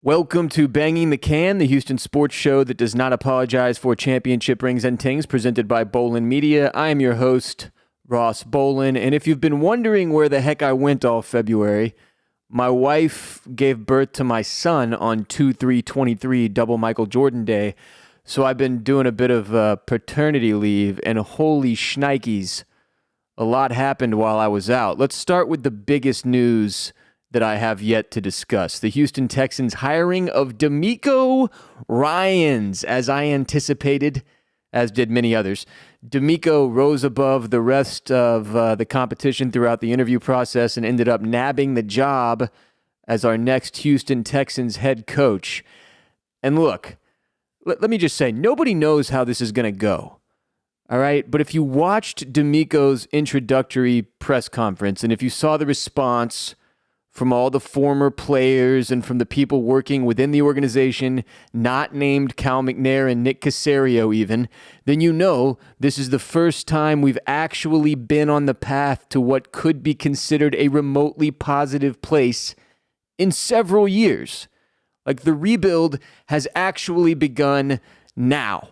Welcome to Banging the Can, the Houston sports show that does not apologize for championship rings and tings, presented by Bolin Media. I am your host, Ross Bolin, and if you've been wondering where the heck I went all February, my wife gave birth to my son on 2/3/23, double Michael Jordan Day, so I've been doing a bit of paternity leave, and holy shnikes, a lot happened while I was out. Let's start with the biggest news that I have yet to discuss. The Houston Texans hiring of DeMeco Ryans, as I anticipated, as did many others. DeMeco rose above the rest of the competition throughout the interview process and ended up nabbing the job as our next Houston Texans head coach. And look, let me just say, nobody knows how this is going to go. All right, but if you watched DeMeco's introductory press conference and if you saw the response from all the former players and from the people working within the organization, not named Cal McNair and Nick Caserio even, then you know this is the first time we've actually been on the path to what could be considered a remotely positive place in several years. Like, the rebuild has actually begun now.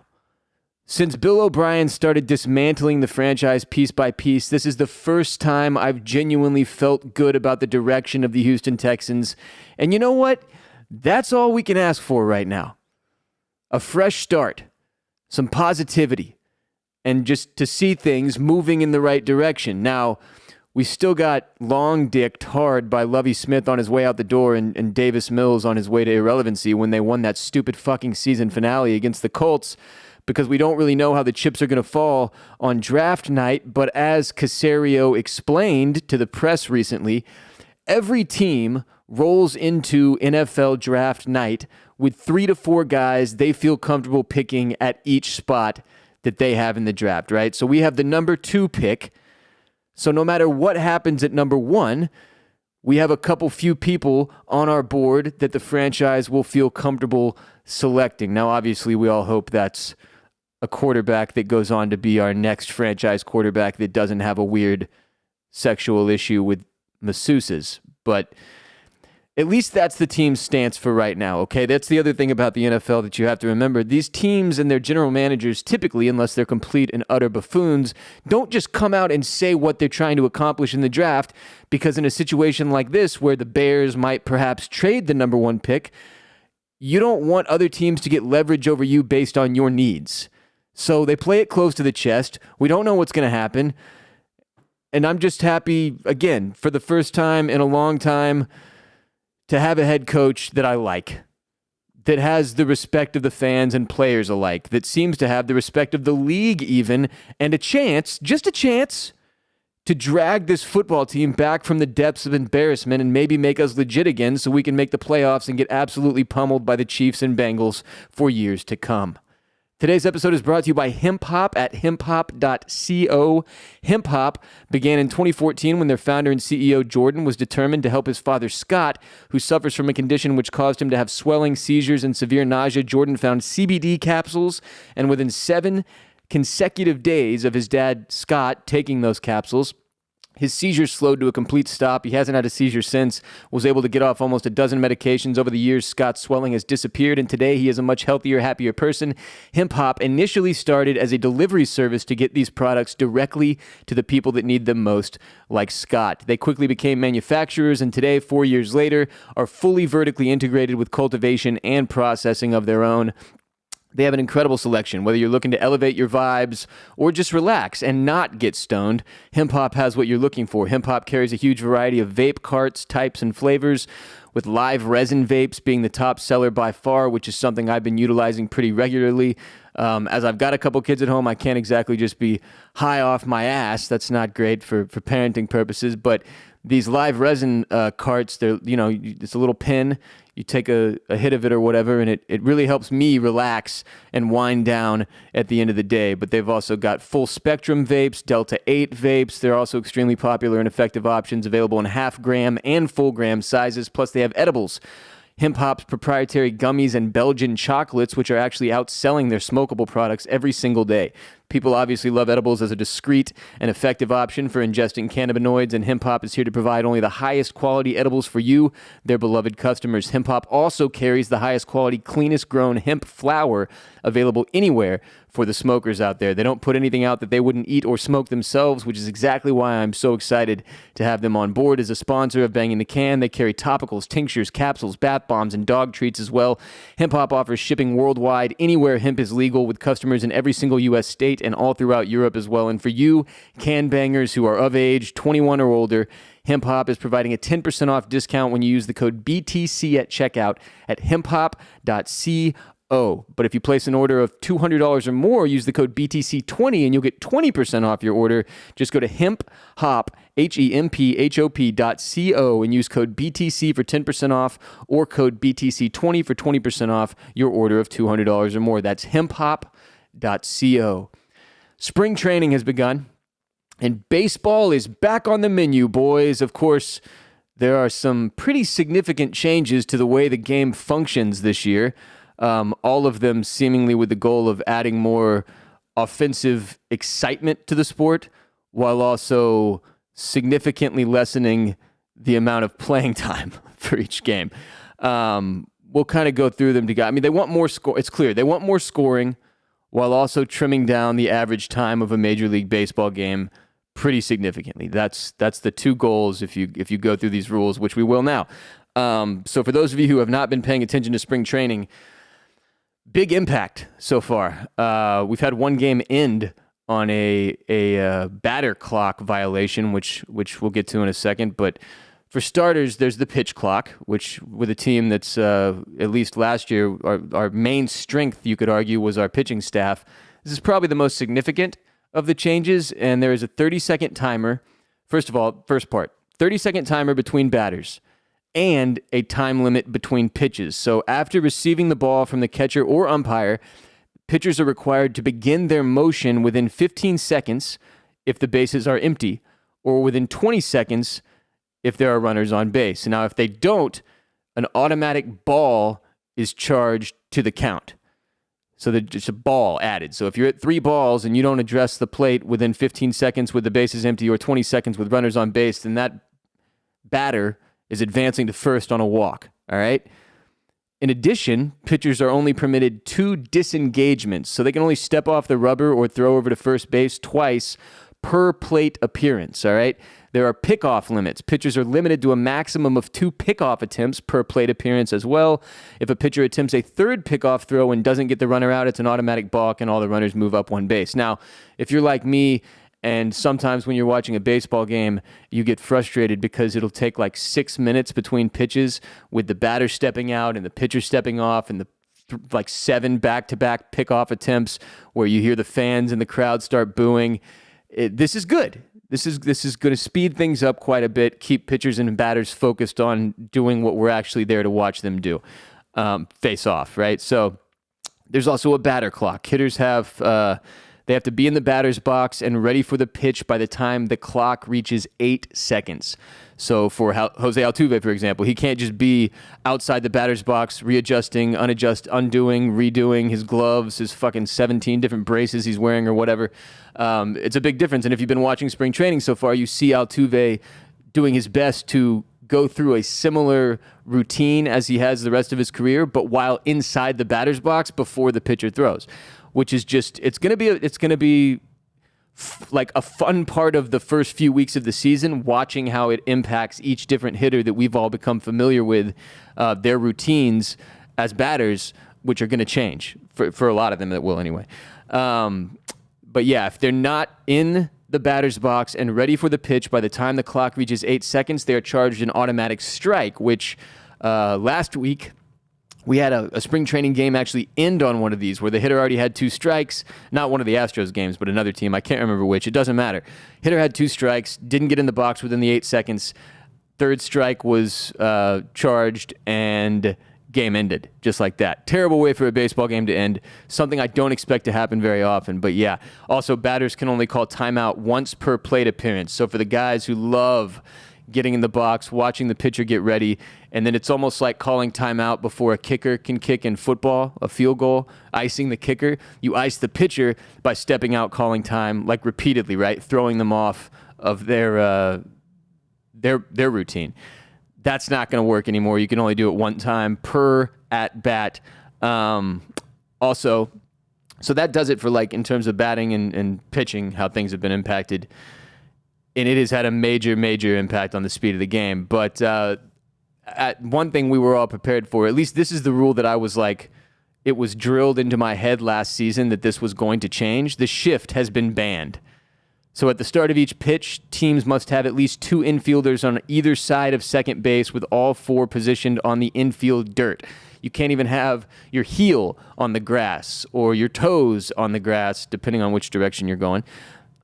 Since Bill O'Brien started dismantling the franchise piece by piece, this is the first time I've genuinely felt good about the direction of the Houston Texans. And you know what? That's all we can ask for right now. A fresh start, some positivity, and just to see things moving in the right direction. Now, we still got long-dicked hard by Lovie Smith on his way out the door and Davis Mills on his way to irrelevancy when they won that stupid fucking season finale against the Colts, because we don't really know how the chips are going to fall on draft night. But as Caserio explained to the press recently, every team rolls into NFL draft night with 3 to 4 guys they feel comfortable picking at each spot that they have in the draft, right? So we have the number 2 pick. So no matter what happens at number 1, we have a couple few people on our board that the franchise will feel comfortable selecting. Now, obviously, we all hope that's a quarterback that goes on to be our next franchise quarterback that doesn't have a weird sexual issue with masseuses. But at least that's the team's stance for right now, okay? That's the other thing about the NFL that you have to remember. These teams and their general managers typically, unless they're complete and utter buffoons, don't just come out and say what they're trying to accomplish in the draft, because in a situation like this where the Bears might perhaps trade the number 1 pick, you don't want other teams to get leverage over you based on your needs. So they play it close to the chest. We don't know what's going to happen. And I'm just happy, again, for the first time in a long time, to have a head coach that I like, that has the respect of the fans and players alike, that seems to have the respect of the league even, and a chance, just a chance, to drag this football team back from the depths of embarrassment and maybe make us legit again so we can make the playoffs and get absolutely pummeled by the Chiefs and Bengals for years to come. Today's episode is brought to you by Hemp Hop at hemphop.co. Hemp Hop began in 2014 when their founder and CEO Jordan was determined to help his father Scott, who suffers from a condition which caused him to have swelling, seizures, and severe nausea. Jordan found CBD capsules, and within 7 consecutive days of his dad Scott taking those capsules, his seizures slowed to a complete stop. He hasn't had a seizure since, was able to get off almost a dozen medications. Over the years, Scott's swelling has disappeared, and today he is a much healthier, happier person. Hemp Hop initially started as a delivery service to get these products directly to the people that need them most, like Scott. They quickly became manufacturers, and today, 4 years later, are fully vertically integrated with cultivation and processing of their own. They have an incredible selection. Whether you're looking to elevate your vibes or just relax and not get stoned, Hemp Hop has what you're looking for. Hemp Hop carries a huge variety of vape carts, types, and flavors, with live resin vapes being the top seller by far, which is something I've been utilizing pretty regularly. As I've got a couple kids at home, I can't exactly just be high off my ass. That's not great for parenting purposes, but these live resin carts, they're, it's a little pin. You take a hit of it or whatever, and it really helps me relax and wind down at the end of the day. But they've also got full spectrum vapes, Delta 8 vapes. They're also extremely popular and effective options available in half gram and full gram sizes. Plus, they have edibles. Hemp Hop's proprietary gummies and Belgian chocolates, which are actually outselling their smokable products every single day. People obviously love edibles as a discreet and effective option for ingesting cannabinoids, and Hemp Hop is here to provide only the highest quality edibles for you, their beloved customers. Hemp Hop also carries the highest quality, cleanest grown hemp flower available anywhere for the smokers out there. They don't put anything out that they wouldn't eat or smoke themselves, which is exactly why I'm so excited to have them on board as a sponsor of Banging the Can. They carry topicals, tinctures, capsules, bath bombs, and dog treats as well. Hemp Hop offers shipping worldwide anywhere hemp is legal, with customers in every single U.S. state and all throughout Europe as well. And for you can bangers who are of age, 21 or older, Hemp Hop is providing a 10% off discount when you use the code BTC at checkout at hemphop.co. But if you place an order of $200 or more, use the code BTC20 and you'll get 20% off your order. Just go to hemphop, HEMPHOP.co, and use code BTC for 10% off or code BTC20 for 20% off your order of $200 or more. That's hemphop.co. Spring training has begun, and baseball is back on the menu, boys. Of course, there are some pretty significant changes to the way the game functions this year. All of them seemingly with the goal of adding more offensive excitement to the sport, while also significantly lessening the amount of playing time for each game. We'll kind of go through them together. I mean, they want more score. It's clear they want more scoring, while also trimming down the average time of a Major League Baseball game pretty significantly. That's the two goals if you go through these rules, which we will now. So for those of you who have not been paying attention to spring training, big impact so far. We've had one game end on a batter clock violation, which we'll get to in a second. But for starters, there's the pitch clock, which with a team that's, at least last year, our main strength, you could argue, was our pitching staff. This is probably the most significant of the changes, and there is a 30-second timer. First of all, first part, 30-second timer between batters, and a time limit between pitches. So after receiving the ball from the catcher or umpire, pitchers are required to begin their motion within 15 seconds if the bases are empty, or within 20 seconds if there are runners on base. Now, if they don't, an automatic ball is charged to the count. So there's just a ball added. So if you're at 3 balls and you don't address the plate within 15 seconds with the bases empty or 20 seconds with runners on base, then that batter is advancing to first on a walk, all right? In addition, pitchers are only permitted 2 disengagements, so they can only step off the rubber or throw over to first base twice per plate appearance, all right? There are pickoff limits. Pitchers are limited to a maximum of 2 pickoff attempts per plate appearance as well. If a pitcher attempts a 3rd pickoff throw and doesn't get the runner out, it's an automatic balk and all the runners move up 1 base. Now, if you're like me, and sometimes when you're watching a baseball game, you get frustrated because it'll take like 6 minutes between pitches with the batter stepping out and the pitcher stepping off and the like 7 back-to-back pickoff attempts where you hear the fans and the crowd start booing. This is good. This is going to speed things up quite a bit, keep pitchers and batters focused on doing what we're actually there to watch them do, face off, right? So there's also a batter clock. Hitters have they have to be in the batter's box and ready for the pitch by the time the clock reaches 8 seconds. So for Jose Altuve, for example, he can't just be outside the batter's box, readjusting, undoing, redoing his gloves, his fucking 17 different braces he's wearing or whatever. It's a big difference. And if you've been watching spring training so far, you see Altuve doing his best to go through a similar routine as he has the rest of his career, but while inside the batter's box before the pitcher throws, which is just, it's going to be like a fun part of the first few weeks of the season, watching how it impacts each different hitter that we've all become familiar with, their routines as batters, which are going to change for a lot of them. That will anyway. But yeah, if they're not in the batter's box and ready for the pitch by the time the clock reaches 8 seconds, they are charged an automatic strike, which last week we had a spring training game actually end on one of these where the hitter already had 2 strikes. Not one of the Astros games, but another team. I can't remember which. It doesn't matter. Hitter had 2 strikes, didn't get in the box within the 8 seconds. 3rd strike was charged, and game ended just like that. Terrible way for a baseball game to end. Something I don't expect to happen very often. But yeah, also batters can only call timeout once per plate appearance. So for the guys who love getting in the box, watching the pitcher get ready, and then it's almost like calling timeout before a kicker can kick in football, a field goal, icing the kicker. You ice the pitcher by stepping out, calling time, like repeatedly, right? Throwing them off of their routine. That's not going to work anymore. You can only do it one time per at bat. Also, so that does it for like in terms of batting and pitching, how things have been impacted. And it has had a major, major impact on the speed of the game. But at one thing we were all prepared for, at least this is the rule that I was like, it was drilled into my head last season that this was going to change. The shift has been banned. So at the start of each pitch, teams must have at least 2 infielders on either side of second base with all 4 positioned on the infield dirt. You can't even have your heel on the grass or your toes on the grass, depending on which direction you're going.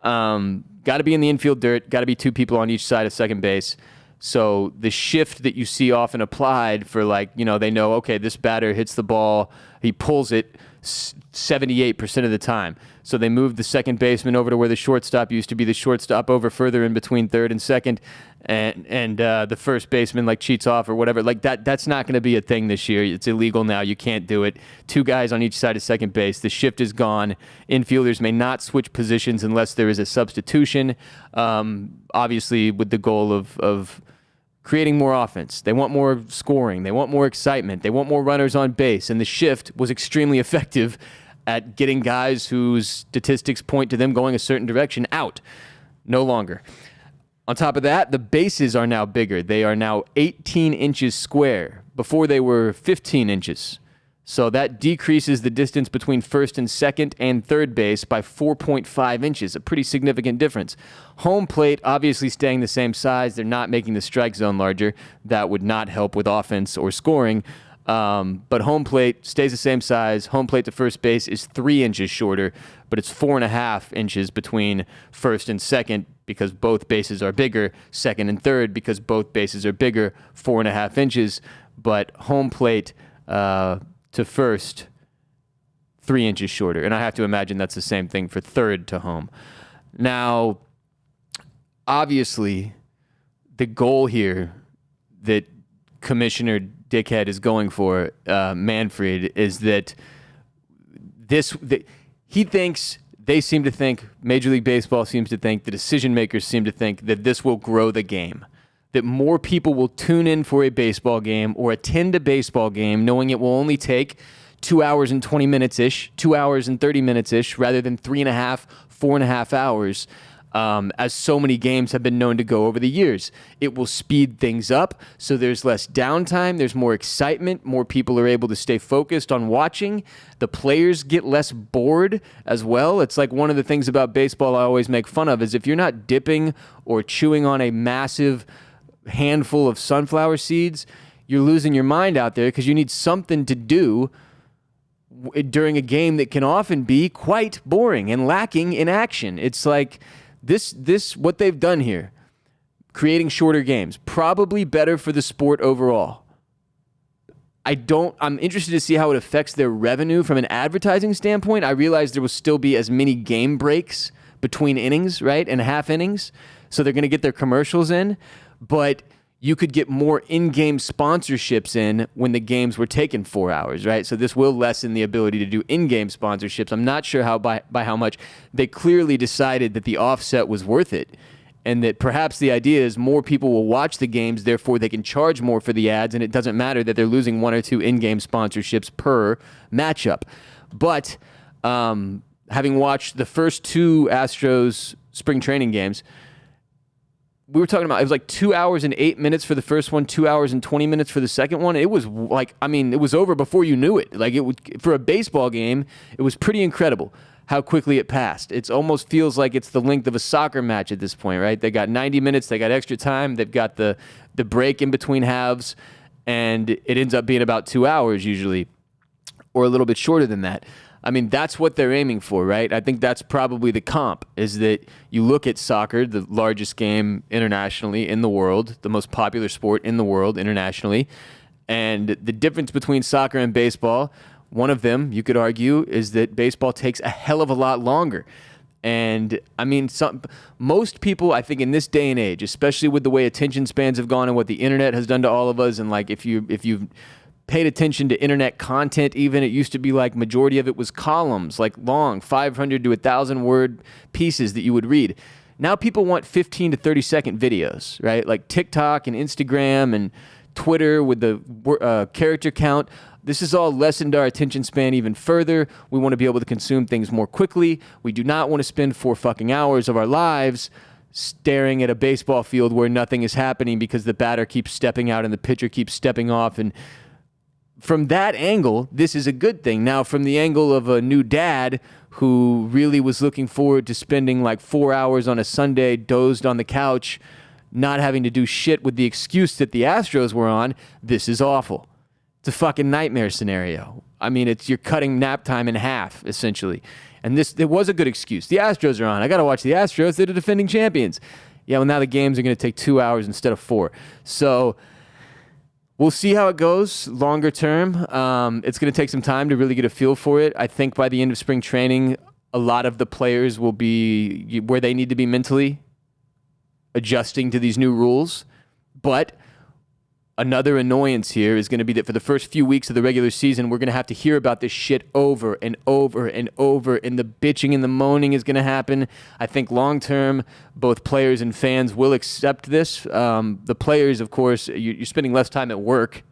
Got to be in the infield dirt, got to be 2 people on each side of second base. So the shift that you see often applied for like, they know, okay, this batter hits the ball, he pulls it 78% of the time. So they moved the second baseman over to where the shortstop used to be, the shortstop over further in between third and second, and the first baseman like cheats off or whatever. Like that's not going to be a thing this year. It's illegal now. You can't do it. 2 guys on each side of second base. The shift is gone. Infielders may not switch positions unless there is a substitution, obviously with the goal of creating more offense. They want more scoring. They want more excitement. They want more runners on base. And the shift was extremely effective at getting guys whose statistics point to them going a certain direction out. No longer. On top of that, the bases are now bigger. They are now 18 inches square. Before they were 15 inches. So that decreases the distance between first and second and third base by 4.5 inches, a pretty significant difference. Home plate obviously staying the same size. They're not making the strike zone larger. That would not help with offense or scoring. But home plate stays the same size. Home plate to first base is 3 inches shorter, but it's 4.5 inches between first and second because both bases are bigger. Second and third because both bases are bigger, 4.5 inches. But home plate to first, 3 inches shorter. And I have to imagine that's the same thing for third to home. Now, obviously, the goal here that Commissioner Dickhead is going for, Manfred, is that he thinks, they seem to think, Major League Baseball seems to think, the decision makers seem to think that this will grow the game. That more people will tune in for a baseball game or attend a baseball game knowing it will only take 2 hours and 20 minutes-ish, 2 hours and 30 minutes-ish, rather than 3.5, 4.5 hours, as so many games have been known to go over the years. It will speed things up, so there's less downtime, there's more excitement, more people are able to stay focused on watching. The players get less bored as well. It's like one of the things about baseball I always make fun of is if you're not dipping or chewing on a massive handful of sunflower seeds, you're losing your mind out there because you need something to do during a game that can often be quite boring and lacking in action. It's like this what they've done here, creating shorter games, probably better for the sport overall. I'm interested to see how it affects their revenue from an advertising standpoint. I realize there will still be as many game breaks between innings, right, and half innings, so they're going to get their commercials in. But you could get more in-game sponsorships in when the games were taken 4 hours, right? So this will lessen the ability to do in-game sponsorships. I'm not sure how by how much. They clearly decided that the offset was worth it, and that perhaps the idea is more people will watch the games, therefore they can charge more for the ads, and it doesn't matter that they're losing 1 or 2 in-game sponsorships per matchup. But having watched the first 2 Astros spring training games, we were talking about, it was like 2 hours and 8 minutes for the first one, 2 hours and 20 minutes for the second one. It was like, it was over before you knew it. Like for a baseball game, it was pretty incredible how quickly it passed. It almost feels like it's the length of a soccer match at this point, right? They got 90 minutes, they got extra time, they've got the break in between halves, and it ends up being about 2 hours usually, or a little bit shorter than that. That's what they're aiming for, right? I think that's probably the comp, is that you look at soccer, the largest game internationally in the world, the most popular sport in the world internationally, and the difference between soccer and baseball, one of them, you could argue, is that baseball takes a hell of a lot longer. And I mean, most people, I think in this day and age, especially with the way attention spans have gone and what the internet has done to all of us, and like if you've paid attention to internet content, even it used to be like majority of it was columns, like long 500 to 1,000 word pieces that you would read. Now people want 15 to 30 second videos, right? Like TikTok and Instagram and Twitter with the character count. This has all lessened our attention span even further. We want to be able to consume things more quickly. We do not want to spend 4 fucking hours of our lives staring at a baseball field where nothing is happening because the batter keeps stepping out and the pitcher keeps stepping off. And from that angle, this is a good thing. Now, from the angle of a new dad who really was looking forward to spending like 4 hours on a Sunday, dozed on the couch, not having to do shit with the excuse that the Astros were on, this is awful. It's a fucking nightmare scenario. I mean, you're cutting nap time in half, essentially. And it was a good excuse. The Astros are on. I got to watch the Astros. They're the defending champions. Yeah, well, now the games are going to take 2 hours instead of 4. So we'll see how it goes longer term. It's going to take some time to really get a feel for it. I think by the end of spring training, a lot of the players will be where they need to be mentally, adjusting to these new rules. But another annoyance here is going to be that for the first few weeks of the regular season, we're going to have to hear about this shit over and over and over, and the bitching and the moaning is going to happen. I think long-term, both players and fans will accept this. The players, of course, you're spending less time at work,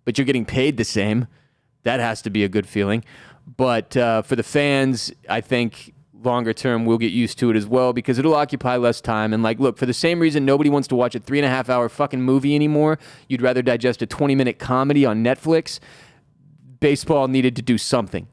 but you're getting paid the same. That has to be a good feeling. But for the fans, I think longer term, we'll get used to it as well because it'll occupy less time. And like, look, for the same reason nobody wants to watch a 3.5 hour fucking movie anymore, you'd rather digest a 20-minute comedy on Netflix. Baseball needed to do something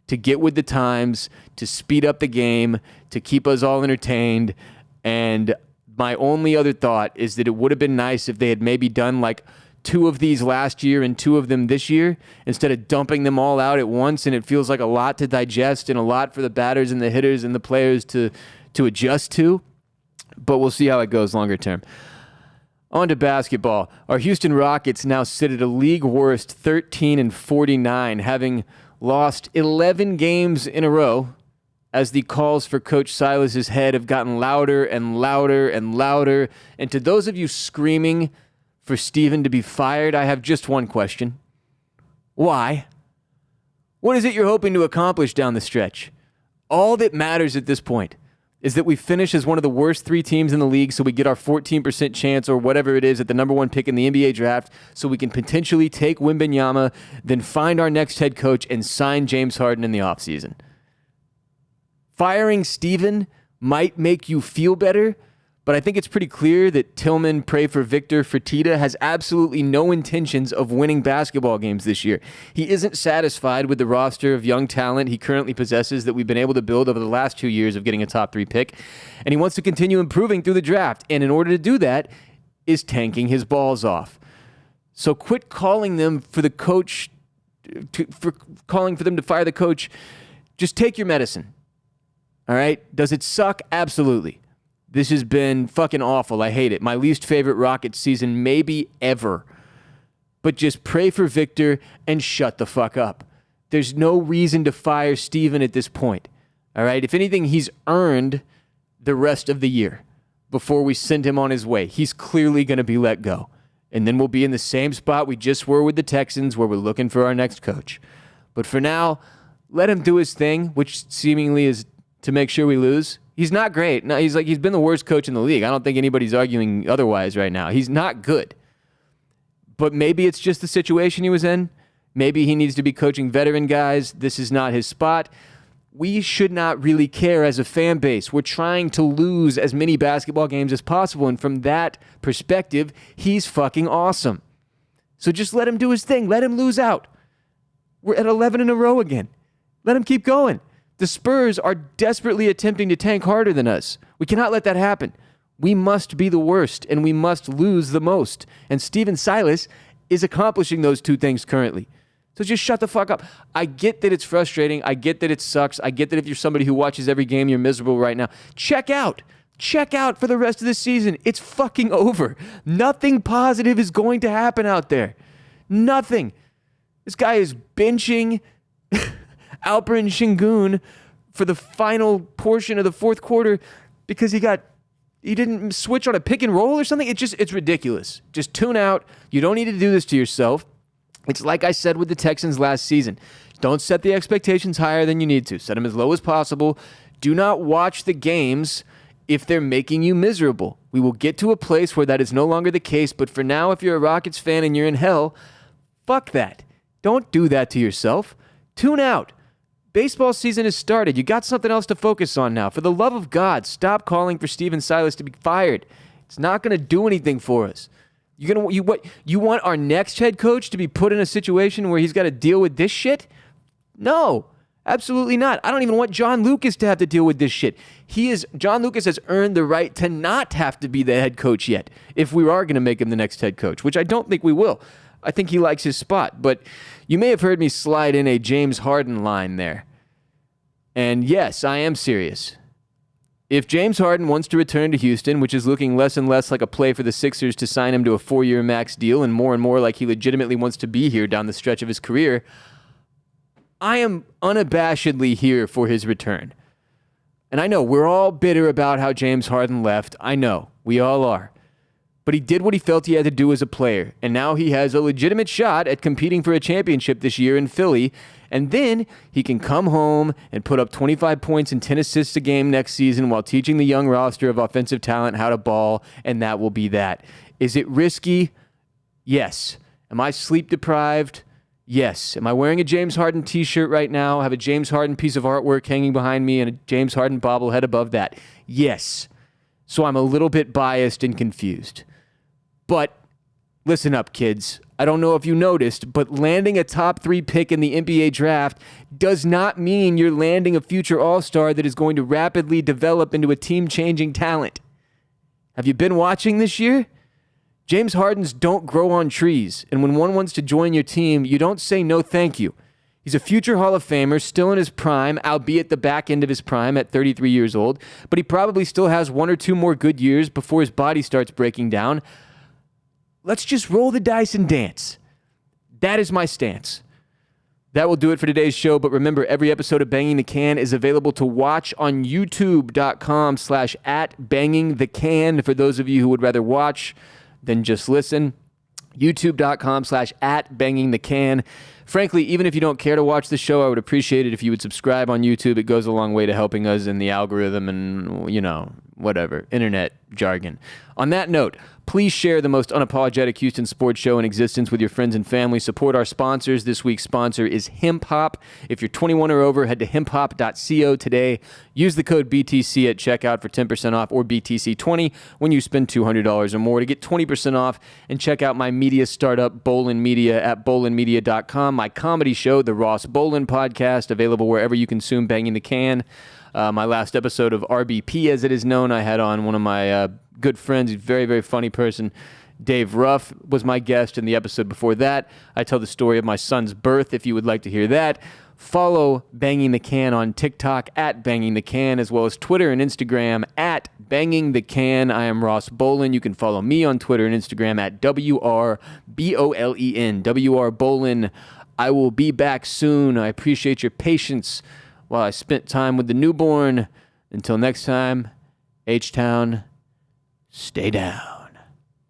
to get with the times, to speed up the game, to keep us all entertained. And my only other thought is that it would have been nice if they had maybe done like 2 of these last year and 2 of them this year instead of dumping them all out at once. And it feels like a lot to digest and a lot for the batters and the hitters and the players to adjust to. But we'll see how it goes longer term. On to basketball. Our Houston Rockets now sit at a league worst 13-49, having lost 11 games in a row as the calls for Coach Silas's head have gotten louder and louder and louder. And to those of you screaming for Steven to be fired, I have just one question. Why? What is it you're hoping to accomplish down the stretch? All that matters at this point is that we finish as one of the worst 3 teams in the league so we get our 14% chance or whatever it is at the number 1 pick in the NBA draft so we can potentially take Wembanyama, then find our next head coach and sign James Harden in the offseason. Firing Steven might make you feel better, but I think it's pretty clear that Tillman, pray for Victor, Fertitta has absolutely no intentions of winning basketball games this year. He isn't satisfied with the roster of young talent he currently possesses that we've been able to build over the last 2 years of getting a top 3 pick, and he wants to continue improving through the draft, and in order to do that is tanking his balls off. So quit calling them for the coach, calling for them to fire the coach. Just take your medicine. All right? Does it suck? Absolutely. This has been fucking awful. I hate it. My least favorite Rockets season maybe ever. But just pray for Victor and shut the fuck up. There's no reason to fire Steven at this point. All right? If anything, he's earned the rest of the year before we send him on his way. He's clearly going to be let go. And then we'll be in the same spot we just were with the Texans where we're looking for our next coach. But for now, let him do his thing, which seemingly is to make sure we lose. He's not great. No, he's been the worst coach in the league. I don't think anybody's arguing otherwise right now. He's not good. But maybe it's just the situation he was in. Maybe he needs to be coaching veteran guys. This is not his spot. We should not really care as a fan base. We're trying to lose as many basketball games as possible. And from that perspective, he's fucking awesome. So just let him do his thing. Let him lose out. We're at 11 in a row again. Let him keep going. The Spurs are desperately attempting to tank harder than us. We cannot let that happen. We must be the worst, and we must lose the most. And Steven Silas is accomplishing those 2 things currently. So just shut the fuck up. I get that it's frustrating. I get that it sucks. I get that if you're somebody who watches every game, you're miserable right now. Check out. Check out for the rest of the season. It's fucking over. Nothing positive is going to happen out there. Nothing. This guy is benching Alperen Şengün for the final portion of the fourth quarter because he didn't switch on a pick and roll or something. It's ridiculous. Just tune out. You don't need to do this to yourself. It's like I said with the Texans last season. Don't set the expectations higher than you need to. Set them as low as possible. Do not watch the games if they're making you miserable. We will get to a place where that is no longer the case, but for now, if you're a Rockets fan and you're in hell, fuck that. Don't do that to yourself. Tune out. Baseball season has started. You got something else to focus on now. For the love of God, stop calling for Steven Silas to be fired. It's not going to do anything for us. You want our next head coach to be put in a situation where he's got to deal with this shit? No, absolutely not. I don't even want John Lucas to have to deal with this shit. John Lucas has earned the right to not have to be the head coach yet if we are going to make him the next head coach, which I don't think we will. I think he likes his spot, but you may have heard me slide in a James Harden line there. And yes, I am serious. If James Harden wants to return to Houston, which is looking less and less like a play for the Sixers to sign him to a 4-year max deal and more like he legitimately wants to be here down the stretch of his career, I am unabashedly here for his return. And I know we're all bitter about how James Harden left. I know. We all are. But he did what he felt he had to do as a player. And now he has a legitimate shot at competing for a championship this year in Philly. And then he can come home and put up 25 points and 10 assists a game next season while teaching the young roster of offensive talent how to ball. And that will be that. Is it risky? Yes. Am I sleep deprived? Yes. Am I wearing a James Harden t-shirt right now? I have a James Harden piece of artwork hanging behind me and a James Harden bobblehead above that. Yes. So I'm a little bit biased and confused. But listen up, kids. I don't know if you noticed, but landing a top 3 pick in the NBA draft does not mean you're landing a future all-star that is going to rapidly develop into a team-changing talent. Have you been watching this year? James Hardens don't grow on trees, and when one wants to join your team, you don't say no thank you. He's a future Hall of Famer, still in his prime, albeit the back end of his prime at 33 years old, but he probably still has 1 or 2 more good years before his body starts breaking down. Let's just roll the dice and dance. That is my stance. That will do it for today's show, but remember, every episode of Banging the Can is available to watch on youtube.com/@bangingthecan for those of you who would rather watch than just listen. youtube.com/@bangingthecan. Frankly, even if you don't care to watch the show, I would appreciate it if you would subscribe on YouTube. It goes a long way to helping us in the algorithm and, whatever, internet jargon. On that note, please share the most unapologetic Houston sports show in existence with your friends and family. Support our sponsors. This week's sponsor is Hemp Hop. If you're 21 or over, head to hemphop.co today. Use the code BTC at checkout for 10% off, or BTC20 when you spend $200 or more to get 20% off. And check out my media startup, Bolin Media, at bolinmedia.com. My comedy show, The Ross Bolin Podcast, available wherever you consume Banging the Can. My last episode of RBP, as it is known, I had on one of my good friends. He's a very, very funny person. Dave Ruff was my guest in the episode before that. I tell the story of my son's birth if you would like to hear that. Follow Banging the Can on TikTok at Banging the Can, as well as Twitter and Instagram at Banging the Can. I am Ross Bolin. You can follow me on Twitter and Instagram at WRBOLEN, WR Bolin. I will be back soon. I appreciate your patience while I spent time with the newborn. Until next time, H-Town, stay down.